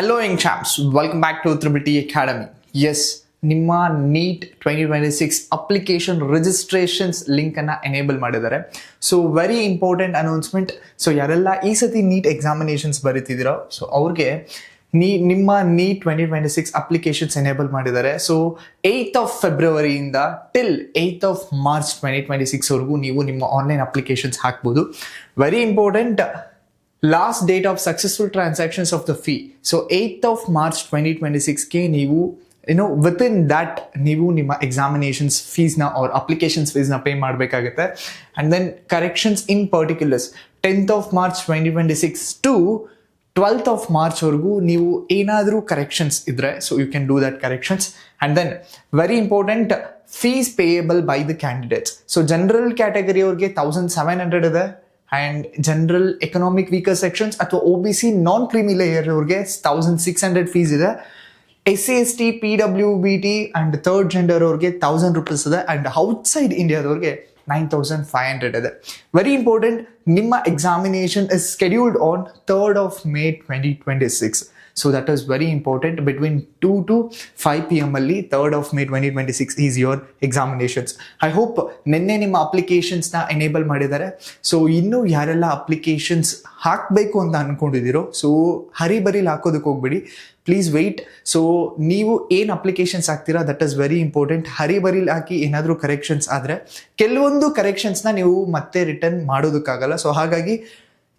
Hello, young champs. Welcome back to Triple T Academy. Yes, ನಿಮ್ಮ neat 2026 application registrations link ಅನ್ನ enable ಮಾಡಿದ್ದಾರೆ. So very important announcement. So ಯಾರೆಲ್ಲ ಈ ಸತಿ neat examinations ಬರೀತಿದ್ದೀರೋ so ಅವ್ರಿಗೆ ನಿಮ್ಮ ನೀಟ್ 2026 ಅಪ್ಲಿಕೇಶನ್ಸ್ ಎನೇಬಲ್ ಮಾಡಿದ್ದಾರೆ. ಸೊ 8th of February ಇಂದ ಟಿಲ್ 8th of March 2026 ವರೆಗೂ ನೀವು ನಿಮ್ಮ ಆನ್ಲೈನ್ ಅಪ್ಲಿಕೇಶನ್ಸ್ ಹಾಕ್ಬೋದು. Very important. Last date of successful transactions of the fee. So 8th of March 2026ಗೆ ನೀವು ವಿತಿನ್ ದ್ಯಾಟ್ ನೀವು ನಿಮ್ಮ ಎಕ್ಸಾಮಿನೇಷನ್ಸ್ ಫೀಸ್ನ ಅವ್ರ ಅಪ್ಲಿಕೇಶನ್ಸ್ ಫೀಸ್ನ ಪೇ ಮಾಡಬೇಕಾಗುತ್ತೆ. And then corrections in particulars 10th of March 2026 to 12th of March ವರೆಗೂ ನೀವು ಏನಾದರೂ corrections ಇದ್ರೆ so you can do that corrections. And then very important, fees payable by the candidates. So general category ಅವ್ರಿಗೆ 1700 ಇದೆ. And general economic weaker sections ಅಥವಾ OBC non creamy layer ಅವ್ರಿಗೆ 1600 fees ಇದೆ. SC/ST PWBT and third gender ಅವ್ರಿಗೆ 1000 rupees ಇದೆ. And outside ಇಂಡಿಯಾದವ್ರಿಗೆ 9500 ಇದೆ. Very important, ನಿಮ್ಮ examination is scheduled on 3rd of May 2026. So that is very important. Between 2 to 5 PM ಅಲ್ಲಿ 3rd of May 2026 is your examinations. I hope ನಿನ್ನೆ ನಿಮ್ಮ ಅಪ್ಲಿಕೇಶನ್ಸ್ನ enable ಮಾಡಿದ್ದಾರೆ. So ಇನ್ನೂ ಯಾರೆಲ್ಲ ಅಪ್ಲಿಕೇಶನ್ಸ್ ಹಾಕಬೇಕು ಅಂತ ಅಂದ್ಕೊಂಡಿದ್ದೀರೋ ಸೊ ಹರಿಬರಿಲಿ ಹಾಕೋದಕ್ಕೆ ಹೋಗ್ಬೇಡಿ, ಪ್ಲೀಸ್ ವೆಯ್ಟ್. ಸೊ ನೀವು ಏನು ಅಪ್ಲಿಕೇಶನ್ಸ್ ಹಾಕ್ತೀರಾ ದಟ್ ಈಸ್ ವೆರಿ ಇಂಪಾರ್ಟೆಂಟ್. ಹರಿಬರಿಲಿ ಹಾಕಿ ಏನಾದರೂ ಕರೆಕ್ಷನ್ಸ್ ಆದರೆ ಕೆಲವೊಂದು ಕರೆಕ್ಷನ್ಸ್ನ ನೀವು ಮತ್ತೆ ರಿಟರ್ನ್ ಮಾಡೋದಕ್ಕಾಗಲ್ಲ. ಸೊ ಹಾಗಾಗಿ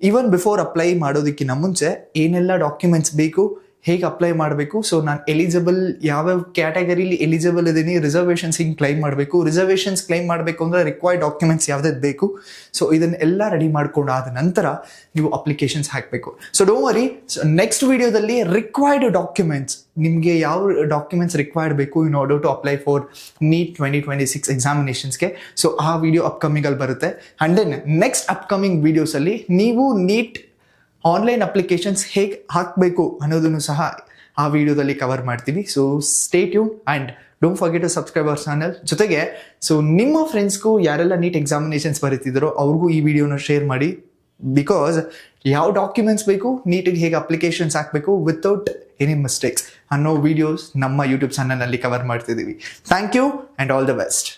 ಈವನ್ ಬಿಫೋರ್ ಅಪ್ಲೈ ಮಾಡೋದಕ್ಕಿಂತ ಮುಂಚೆ ಏನೆಲ್ಲ ಡಾಕ್ಯುಮೆಂಟ್ಸ್ ಬೇಕು, ಹೇಗೆ ಅಪ್ಲೈ ಮಾಡಬೇಕು, ಸೊ ನಾನು ಎಲಿಜಿಬಲ್ ಯಾವ್ಯಾವ ಕ್ಯಾಟಗರಿಲಿ ಎಲಿಜಿಬಲ್ ಇದ್ದೀನಿ, ರಿಸರ್ವೇಷನ್ಸ್ ಹಿಂಗೆ ಕ್ಲೈಮ್ ಮಾಡಬೇಕು, ರಿಸರ್ವೇಷನ್ಸ್ ಕ್ಲೈಮ್ ಮಾಡಬೇಕು ಅಂದರೆ ರಿಕ್ವೈರ್ಡ್ ಡಾಕ್ಯುಮೆಂಟ್ಸ್ ಯಾವ್ದು ಬೇಕು, ಸೊ ಇದನ್ನೆಲ್ಲ ರೆಡಿ ಮಾಡ್ಕೊಂಡಾದ ನಂತರ ನೀವು ಅಪ್ಲಿಕೇಶನ್ಸ್ ಹಾಕಬೇಕು. ಸೊ ಡೋಂಟ್ ವರಿ, ನೆಕ್ಸ್ಟ್ ವಿಡಿಯೋದಲ್ಲಿ ರಿಕ್ವೈರ್ಡ್ ಡಾಕ್ಯುಮೆಂಟ್ಸ್, ನಿಮಗೆ ಯಾವ ಡಾಕ್ಯುಮೆಂಟ್ಸ್ ರಿಕ್ವೈರ್ಡ್ ಬೇಕು in order to apply for NEET 2026 ಎಕ್ಸಾಮಿನೇಷನ್ಸ್ಗೆ, ಸೊ ಆ ವಿಡಿಯೋ ಅಪ್ಕಮಿಂಗಲ್ಲಿ ಬರುತ್ತೆ. ಆ್ಯಂಡ್ ದೆನ್ ನೆಕ್ಸ್ಟ್ ಅಪ್ಕಮಿಂಗ್ ವಿಡಿಯೋಸಲ್ಲಿ ನೀವು ನೀಟ್ ಆನ್ಲೈನ್ ಅಪ್ಲಿಕೇಶನ್ಸ್ ಹೇಗೆ ಹಾಕಬೇಕು ಅನ್ನೋದನ್ನು ಸಹ ಆ ವಿಡಿಯೋದಲ್ಲಿ ಕವರ್ ಮಾಡ್ತೀವಿ. So stay tune and don't forget to subscribe our channel. ಜೊತೆಗೆ ಸೊ ನಿಮ್ಮ ಫ್ರೆಂಡ್ಸ್ಗೂ ಯಾರೆಲ್ಲ ನೀಟ್ ಎಕ್ಸಾಮಿನೇಷನ್ಸ್ ಬರೀತಿದ್ದಾರೋ ಅವ್ರಿಗೂ ಈ ವಿಡಿಯೋನ ಶೇರ್ ಮಾಡಿ. ಬಿಕಾಸ್ ಯಾವ ಡಾಕ್ಯುಮೆಂಟ್ಸ್ ಬೇಕು, ನೀಟಿಗೆ ಹೇಗೆ ಅಪ್ಲಿಕೇಶನ್ಸ್ ಹಾಕಬೇಕು ವಿತೌಟ್ ಎನಿ ಮಿಸ್ಟೇಕ್ಸ್ ಅನ್ನೋ ವಿಡಿಯೋಸ್ ನಮ್ಮ ಯೂಟ್ಯೂಬ್ ಚಾನಲ್ನಲ್ಲಿ ಕವರ್ ಮಾಡ್ತಿದ್ದೀವಿ. Thank you and all the best.